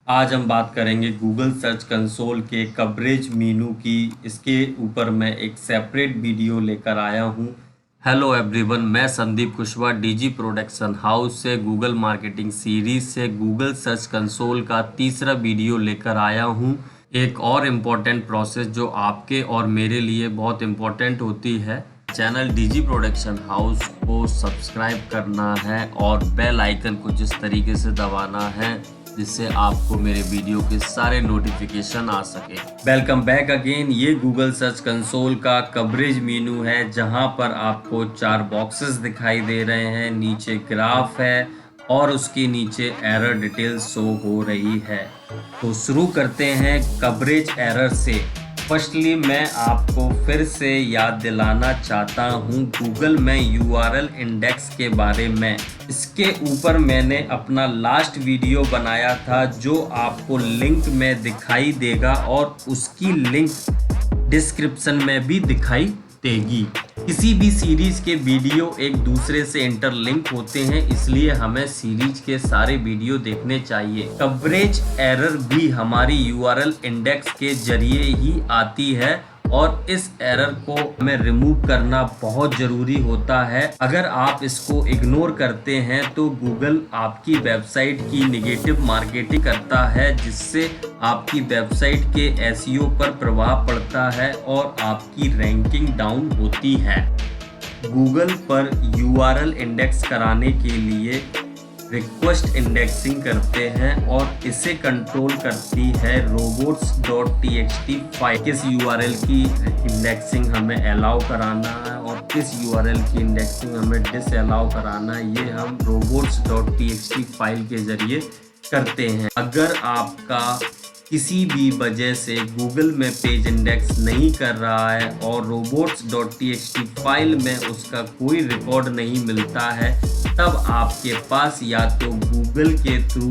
आज हम बात करेंगे गूगल सर्च कंसोल के कवरेज मेनू की। इसके ऊपर मैं एक सेपरेट वीडियो लेकर आया हूं। हेलो एवरीवन, मैं Sandeep Kushwaha DG production house से गूगल मार्केटिंग सीरीज से गूगल सर्च कंसोल का तीसरा वीडियो लेकर आया हूं। एक और इम्पोर्टेंट प्रोसेस जो आपके और मेरे लिए बहुत इम्पोर्टेंट होती है। चैनल डीजी प्रोडक्शन हाउस को सब्सक्राइब करना है और बेल आइकन को जिस तरीके से दबाना है जिससे आपको मेरे वीडियो के सारे नोटिफिकेशन आ सके। Welcome back again. ये गूगल सर्च कंसोल का कवरेज मेनू है जहां पर आपको 4 बॉक्सेस दिखाई दे रहे हैं। नीचे ग्राफ है और उसके नीचे एरर डिटेल शो हो रही है। तो शुरू करते हैं कवरेज एरर से। फर्स्टली मैं आपको फिर से याद दिलाना चाहता हूँ गूगल में यूआरएल इंडेक्स के बारे में। इसके ऊपर मैंने अपना लास्ट वीडियो बनाया था जो आपको लिंक में दिखाई देगा और उसकी लिंक डिस्क्रिप्शन में भी दिखाई देगी। किसी भी सीरीज के वीडियो एक दूसरे से इंटरलिंक होते हैं, इसलिए हमें सीरीज के सारे वीडियो देखने चाहिए। कवरेज एरर भी हमारी यूआरएल इंडेक्स के जरिए ही आती है और इस एरर को हमें रिमूव करना बहुत ज़रूरी होता है। अगर आप इसको इग्नोर करते हैं तो गूगल आपकी वेबसाइट की नेगेटिव मार्केटिंग करता है, जिससे आपकी वेबसाइट के एसईओ पर प्रभाव पड़ता है और आपकी रैंकिंग डाउन होती है। गूगल पर यूआरएल इंडेक्स कराने के लिए रिक्वेस्ट इंडेक्सिंग करते हैं और इसे कंट्रोल करती है robots.txt फाइल। किस यूआरएल की इंडेक्सिंग हमें अलाउ कराना है और किस यूआरएल की इंडेक्सिंग हमें डिस अलाउ कराना है, ये हम robots.txt फाइल के जरिए करते हैं। अगर आपका किसी भी वजह से गूगल में पेज इंडेक्स नहीं कर रहा है और robots.txt फाइल में उसका कोई रिकॉर्ड नहीं मिलता है, तब आपके पास या तो गूगल के थ्रू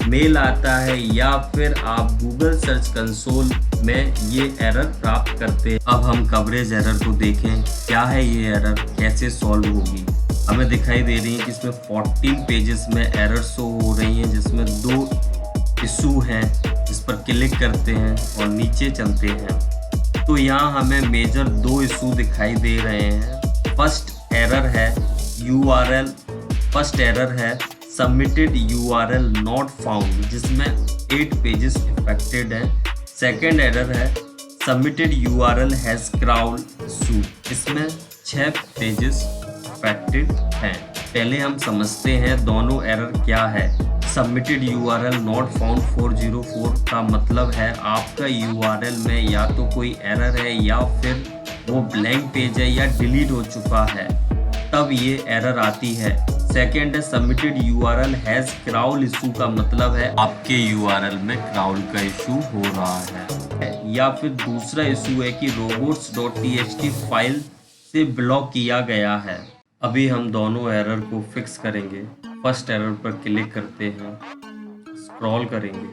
मेल आता है या फिर आप गूगल सर्च कंसोल में ये एरर प्राप्त करते हैं। अब हम कवरेज एरर को देखें, क्या है ये एरर, कैसे सॉल्व होगी। हमें दिखाई दे रही है कि इसमें 14 पेजेस में एरर शो हो रही हैं, जिसमें 2 इशू हैं। जिस पर क्लिक करते हैं और नीचे चलते हैं तो यहाँ हमें मेजर 2 इशू दिखाई दे रहे हैं। फर्स्ट एरर है सबमिटेड यूआरएल नॉट फाउंड, जिसमें 8 पेजेस इफेक्टेड हैं। सेकेंड एरर है submitted URL has crowd issue, इसमें 6 पेजेस इफेक्टेड हैं। पहले हम समझते हैं दोनों एरर क्या है। सबमिटेड यूआरएल नॉट फाउंड 404 का मतलब है आपका यूआरएल में या तो कोई एरर है या फिर वो ब्लैंक पेज है या डिलीट हो चुका है, तब ये एरर आती है। सेकेंड है submitted URL has crawl issue का मतलब है आपके यूआरएल में क्राउल का इशू हो रहा है। या फिर दूसरा इशू है कि robots.txt फाइल से ब्लॉक किया गया है। अभी हम दोनों एरर को फिक्स करेंगे। फर्स्ट एरर पर क्लिक करते हैं, स्क्रॉल करेंगे,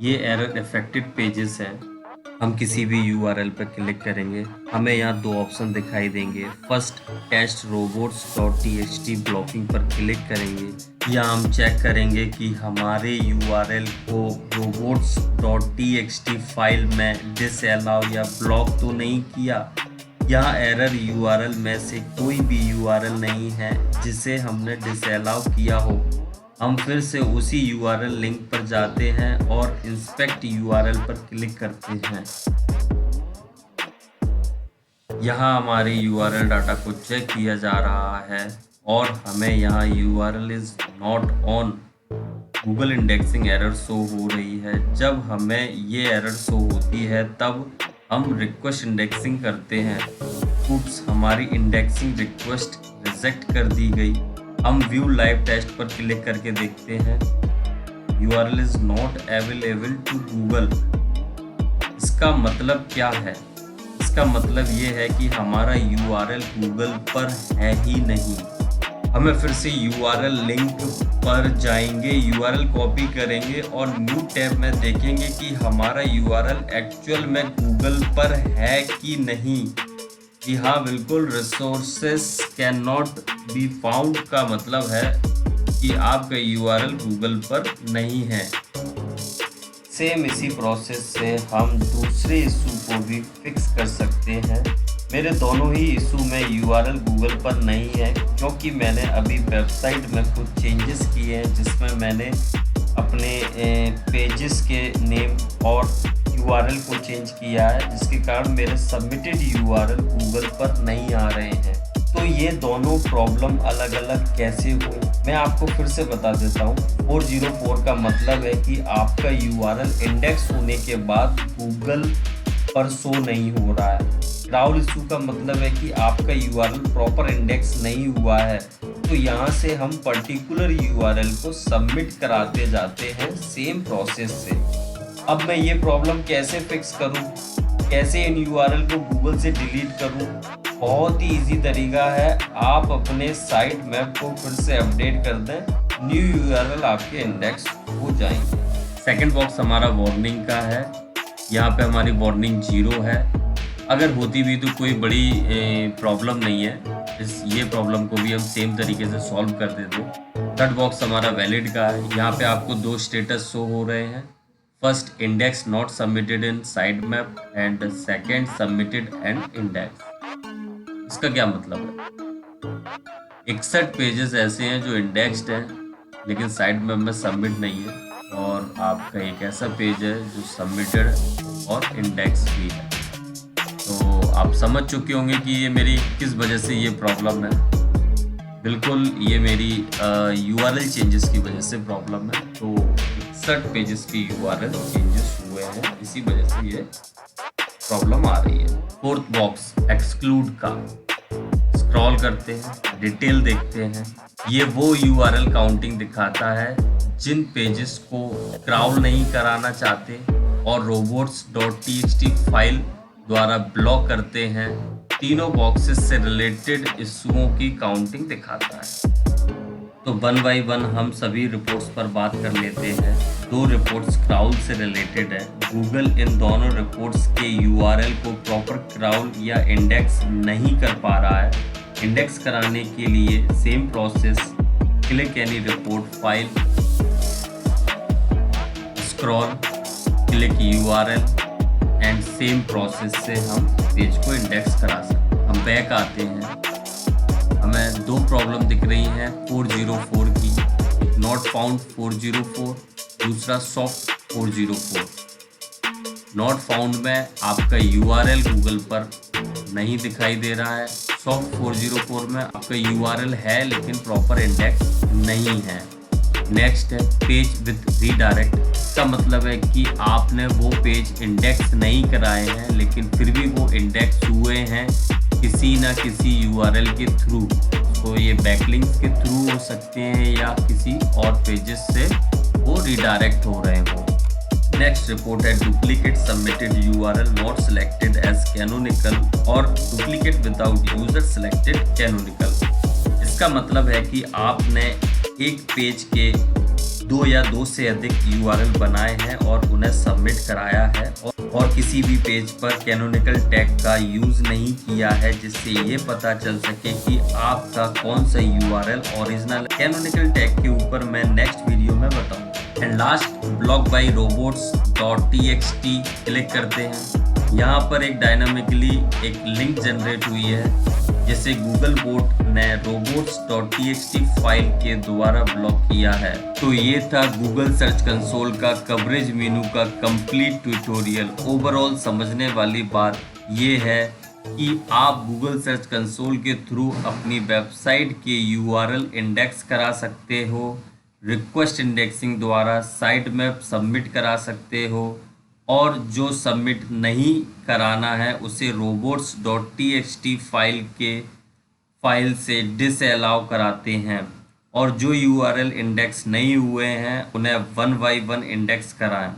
ये एरर इफेक्टेड पेजेस हैं। हम किसी भी यूआरएल पर क्लिक करेंगे, हमें यहाँ 2 ऑप्शन दिखाई देंगे। फर्स्ट टेस्ट robots.txt ब्लॉकिंग पर क्लिक करेंगे। यहाँ हम चेक करेंगे कि हमारे यूआरएल को robots.txt फाइल में डिसअलाउ या ब्लॉक तो नहीं किया। यहाँ एरर यूआरएल में से कोई भी यूआरएल नहीं है जिसे हमने डिसअलाउ किया हो। हम फिर से उसी यूआरएल लिंक पर जाते हैं और इंस्पेक्ट यूआरएल पर क्लिक करते हैं। यहाँ हमारे यूआरएल डाटा को चेक किया जा रहा है और हमें यहाँ URL is not on Google indexing error show हो रही है। जब हमें ये एरर शो होती है तब हम रिक्वेस्ट इंडेक्सिंग करते हैं। उप्स, हमारी इंडेक्सिंग रिक्वेस्ट रिजेक्ट कर दी गई। हम व्यू लाइव टेस्ट पर क्लिक करके देखते हैं, URL is not available to Google. इसका मतलब क्या है? इसका मतलब ये है कि हमारा यूआरएल गूगल पर है ही नहीं। हमें फिर से यूआरएल लिंक पर जाएंगे, यूआरएल कॉपी करेंगे और न्यू टैब में देखेंगे कि हमारा यूआरएल एक्चुअल में गूगल पर है कि नहीं। जी हाँ, बिल्कुल, resources can not be found का मतलब है कि आपका यूआरएल गूगल पर नहीं है। सेम इसी प्रोसेस से हम दूसरे इशू को भी फिक्स कर सकते हैं। मेरे दोनों ही इशू में यूआरएल गूगल पर नहीं है, क्योंकि मैंने अभी वेबसाइट में कुछ चेंजेस किए हैं, जिसमें मैंने अपने पेजेस के नेम और यूआरएल को चेंज किया है, जिसके कारण मेरे सबमिटेड यूआरएल गूगल पर नहीं आ रहे हैं। तो ये दोनों प्रॉब्लम अलग अलग कैसे हुई, मैं आपको फिर से बता देता हूँ। 404 का मतलब है कि आपका यूआरएल इंडेक्स होने के बाद गूगल पर शो नहीं हो रहा है। क्राउल इशू का मतलब है कि आपका यूआरएल प्रॉपर इंडेक्स नहीं हुआ है। तो यहाँ से हम पर्टिकुलर यूआरएल को सबमिट कराते जाते हैं सेम प्रोसेस से। अब मैं ये प्रॉब्लम कैसे फिक्स करूँ, कैसे इन यूआरएल को गूगल से डिलीट करूँ? बहुत ही इजी तरीका है। आप अपने साइट मैप को फिर से अपडेट कर दें, न्यू यूआरएल आपके इंडेक्स हो जाएंगे। सेकंड बॉक्स हमारा वार्निंग का है। यहाँ पे हमारी वार्निंग 0 है। अगर होती भी तो कोई बड़ी प्रॉब्लम नहीं है, ये प्रॉब्लम को भी हम सेम तरीके से सॉल्व कर देते। थर्ड बॉक्स हमारा वैलिड का है। यहाँ पे आपको 2 स्टेटस शो हो रहे हैं। First, index not submitted in site map, and second, submitted and index. इसका क्या मतलब है? 61 पेजेस ऐसे हैं जो इंडेक्स्ड हैं लेकिन साइट मैप में सबमिट नहीं है, और आपका एक ऐसा पेज है जो सबमिटेड और इंडेक्स भी है। तो आप समझ चुके होंगे कि ये मेरी किस वजह से ये प्रॉब्लम है। बिल्कुल ये मेरी यूआरएल चेंजेस की वजह से प्रॉब्लम है। तो 61 पेजेस की यूआरएल चेंजेस हुए हैं, इसी वजह से ये प्रॉब्लम आ रही है। फोर्थ बॉक्स एक्सक्लूड का, स्क्रॉल करते हैं, डिटेल देखते हैं। ये वो यूआरएल काउंटिंग दिखाता है जिन पेजेस को क्राउल नहीं कराना चाहते और robots.txt फाइल द्वारा ब्लॉक करते हैं। तीनों बॉक्सेस से रिलेटेड इशुओं की काउंटिंग दिखाता है। तो 1 बाय 1 हम सभी रिपोर्ट्स पर बात कर लेते हैं। 2 रिपोर्ट्स क्राउल से रिलेटेड है। गूगल इन दोनों रिपोर्ट्स के यूआरएल को प्रॉपर क्राउल या इंडेक्स नहीं कर पा रहा है। इंडेक्स कराने के लिए same process, click any report file, scroll, click URL and same process से हम पेज को इंडेक्स करा सकते हैं। हम बैक आते हैं, हमें 2 प्रॉब्लम दिख रही हैं 404 की, एक नॉट फाउंड 404, दूसरा सॉफ्ट 404। नॉट फाउंड में आपका यूआरएल गूगल पर नहीं दिखाई दे रहा है। सॉफ्ट 404 में आपका यूआरएल है लेकिन प्रॉपर इंडेक्स नहीं है। नेक्स्ट है पेज विद रीडायरेक्ट। इसका मतलब है कि आपने वो पेज इंडेक्स नहीं कराए हैं लेकिन फिर भी वो इंडेक्स हुए हैं किसी ना किसी यूआरएल के थ्रू। तो ये बैकलिंक्स के थ्रू हो सकते हैं या किसी और पेजेस से वो रीडायरेक्ट हो रहे हो। नेक्स्ट रिपोर्ट है duplicate submitted URL not selected as canonical और duplicate without user selected canonical. इसका मतलब है कि आपने एक पेज के 2 या 2 से अधिक यूआरएल बनाए हैं और उन्हें सबमिट कराया है और किसी भी पेज पर कैनोनिकल टैग का यूज़ नहीं किया है, जिससे ये पता चल सके कि आपका कौन सा यूआरएल ओरिजिनल। कैनोनिकल टैग के ऊपर मैं नेक्स्ट वीडियो में बताऊंगा। And last, block bye robots.txt click करते हैं। यहाँ पर एक डायनामिकली एक लिंक जनरेट हुई है जिसे गूगल बोट ने robots.txt फाइल के द्वारा ब्लॉक किया है। तो ये था गूगल सर्च कंसोल का कवरेज मेनू का कंप्लीट ट्यूटोरियल। ओवरऑल समझने वाली बात ये है कि आप गूगल सर्च कंसोल के थ्रू अपनी वेबसाइट के यूआरएल इंडेक्स करा सकते हो, रिक्वेस्ट इंडेक्सिंग द्वारा साइट मैप सबमिट करा सकते हो, और जो सबमिट नहीं कराना है उसे robots.txt फाइल से डिसअलाउ कराते हैं, और जो यूआरएल इंडेक्स नहीं हुए हैं उन्हें 1 बाय 1 इंडेक्स कराएं।